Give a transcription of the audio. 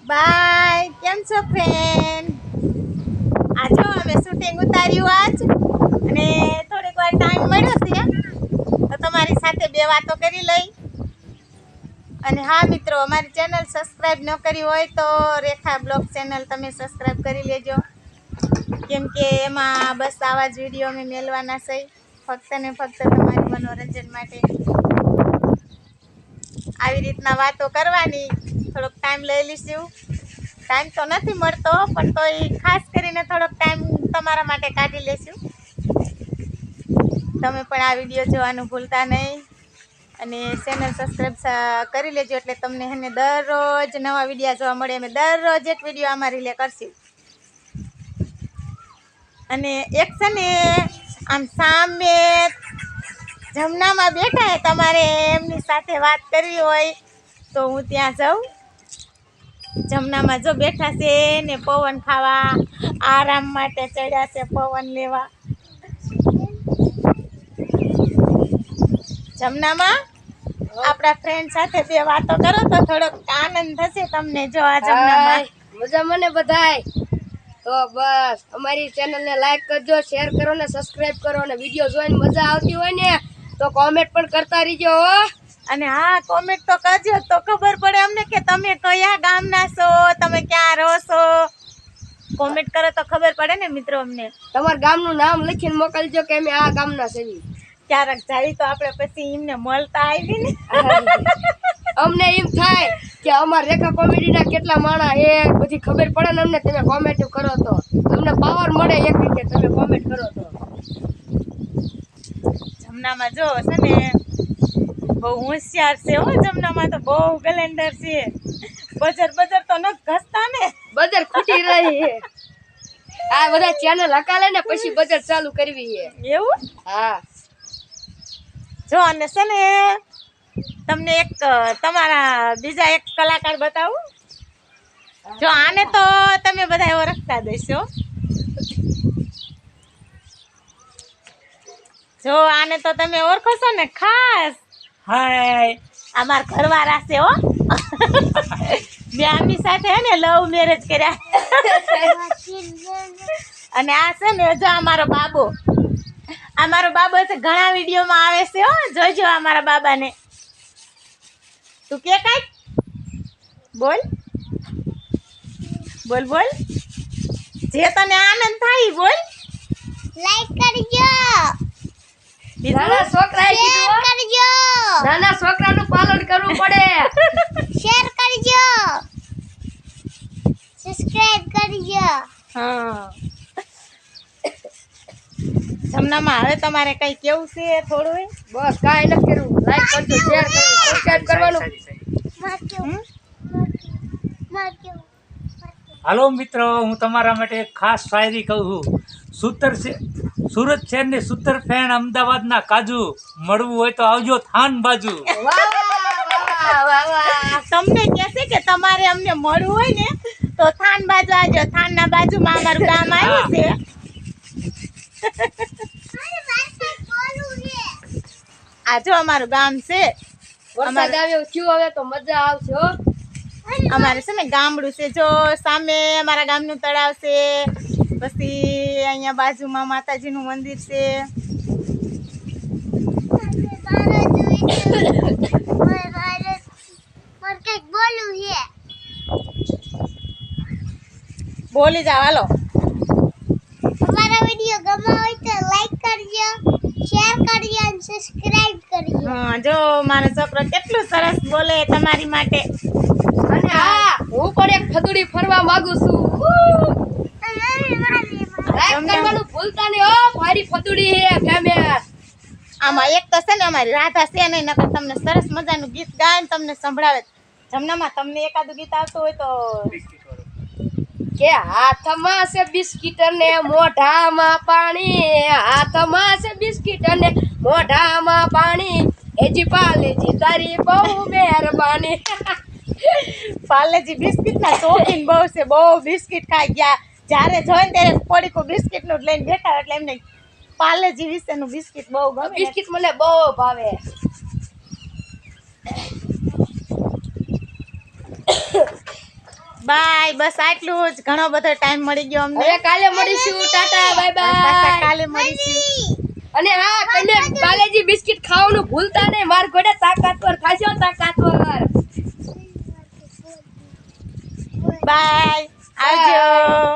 By. કેમ છો friend? આજો અમે શૂટિંગ ઉતાર્યું આજ અને થોડીક વાર ટાઈમ મળ્યો છે તો તમારી સાથે બે વાતો કરી લઈ. અને હા મિત્રો, અમારી ચેનલ સબસ્ક્રાઈબ ન કરી હોય તો રેખા બ્લોગ ચેનલ તમે સબસ્ક્રાઈબ કરી લેજો, કેમ કે એમાં બસ આવા જ વિડીયો અમે મેળવાના છે, ફક્ત ને ફક્ત તમારી મનોરંજન માટે. આવી રીતના વાતો કરવાની, થોડોક ટાઈમ લઈ લઈશું. ટાઈમ તો નથી મળતો પણ તોય ખાસ કરીને થોડોક ટાઈમ તમારા માટે કાઢી લેશું. તમે પણ આ વિડીયો જોવાનું ભૂલતા નહીં અને ચેનલ સબસ્ક્રાઈબ કરી લેજો, એટલે તમને એને દરરોજ નવા વિડીયો જોવા મળે. અમે દરરોજ એક વિડીયો આમાં રિલે કરશું. અને એક છે ને આમ સામે જમનામાં બેઠા હે, તમારે એમની સાથે વાત કરવી હોય તો હું ત્યાં જાઉં. જમનામાં જો બેઠા છે ને પવન ખાવા, આરામ માટે ચડ્યા છે પવન લેવા. જમનામાં આપણા ફ્રેન્ડ સાથે બે વાતો કરો તો થોડોક આનંદ થશે તમને. જો આ જમનામાં મજા મને બધાય તો બસ અમારી ચેનલને લાઈક કરજો, શેર કરો ને સબસ્ક્રાઇબ કરો, અને વિડીયો જોઈને મજા આવતી હોય ને તો કોમેન્ટ પણ કરતા રહીજો. અને હા, કોમેન્ટ તો કરજો તો ખબર પડે અમને કે તમે કયા ગામના છો, તમે ક્યાં રહો છો. કોમેન્ટ કરો તો ખબર પડે ને મિત્રો અમને. તમારા ગામનું નામ લખીને મોકલજો કે અમે આ ગામના છીએ. ક્યારેક જાય તો આપણે પછી એમને મળતા આવી ને અમને એમ થાય કે અમારા રેખા કોમેડીના કેટલા માણા એ બધી ખબર પડે ને અમને. તમે કોમેન્ટ કરો તો અમને પાવર મળે એક રીતે, તમે કોમેન્ટ કરો તો. જમનામાં જો છે ને બહુ હોશિયાર છે હો. જમનામાં તો બહુ ગલેન્ડર છે. બજર તો ન ઘસતા ને, બજર ખૂટી રહી છે. આ બધા ચેનલ હકાલે ને પછી બજર ચાલુ કરવી છે. એવું? હા જો અને છે ને તમને એક તમારા બીજા એક કલાકાર બતાવું. જો આને તો તમે બધા ઓળખતા દેશો. જો આને તો તમે ઓળખો છો ને ખાસ. હાય, અમાર ઘરવાળા છે હો. બે આમની સાથે હે ને લવ મેરેજ કર્યા. અને આ છે ને જો અમારો બાબો. અમારો બાબો છે, ઘણા વિડીયોમાં આવે છે હો. જોજો અમારા બાબાને. તું કે કાંઈક બોલ બોલ બોલ, જે તને આનંદ થાય બોલ. લાઈક કરજો, નાના છોકરાએ કીધું કરજો, નાના છોકરાનું પાલન કરવું પડે. શેર કરજો, સબસ્ક્રાઇબ કરજો. હા, જમનામાં હવે તમારે કઈ કેવું છે થોડું? બસ કાંઈ નથી કરવું. લાઈક કરજો, શેર કરજો, સબસ્ક્રાઇબ કરવાનું. હાલો મિત્રો, હું તમારા માટે એક ખાસ શાયરી કહું છું. સુરત શહેરની સુતર ફેણ અમદાવાદના કાજુ, મળવું હોય તો આવજો થાન બાજુ. તમને કહેશે કે તમારે અમને મળવું હોય ને તો થાન બાજુ આવજો. થાનના બાજુમાં અમારું ગામ આવ્યું છે. આ જો અમારું ગામ છે. વરસાદ આવ્યો થયું હવે તો મજા આવશે હો. અમારે છે ને ગામડું છે. જો સામે અમારા ગામનું તળાવ છે, પછી અહીંયા બાજુમાં માતાજીનું મંદિર છે. બોલી જાવ હાલો. અમારા વિડિયો ગમ્યો હોય તો લાઈક કરજો, શેર કરજો અને સબસ્ક્રાઇબ કરજો. હા, જો મારો છોકરો કેટલું સરસ બોલે તમારી માટે. અને હા, હું પણ એક ફદુડી ફરવા માંગુ છું. લાઈક કરવાનું ભૂલતા નહીં હો. મારી ફદુડી હે ફેમસ. આમાં એક તો છે ને અમારી રાધા છે નહીં, નકર તમને સરસ મજાનું ગીત ગાય તમને સંભળાવે. જમનામાં તમને એકાદું ગીત આવતું હોય તો. કે હાથમાં છે બિસ્કિટ ને મોઢામાં પાણી, હાથમાં છે બિસ્કિટ ને મોઢામાં પાણી, એજી પાલેજી તારી બહુ મહેરબાની. પાર્લેજી બિસ્કિટ ના શોખીન બહુ છે, બહુ બિસ્કિટ ખાઈ ગયા. જ્યારે જોઈ ને ત્યારે પડીકું બિસ્કિટ નું લઈને બેઠા, એટલે એમને પાર્લેજી વિશેનું બિસ્કિટ બહુ ગમે. બિસ્કિટ મને બહુ ભાવે. બાય. બસ આટલું જ. ઘણો બધો ટાઈમ મળી ગયો અમને. હવે કાલે મળીશું. ટાટા બાય પાછા બાય. કાલે મળીશું. અને હા, તમે પાલેજી બિસ્કિટ ખાવાનું ભૂલતા નહીં. માર ઘોડે તાકાતવર ખાશો, તાકાતવર. બાય. આવજો.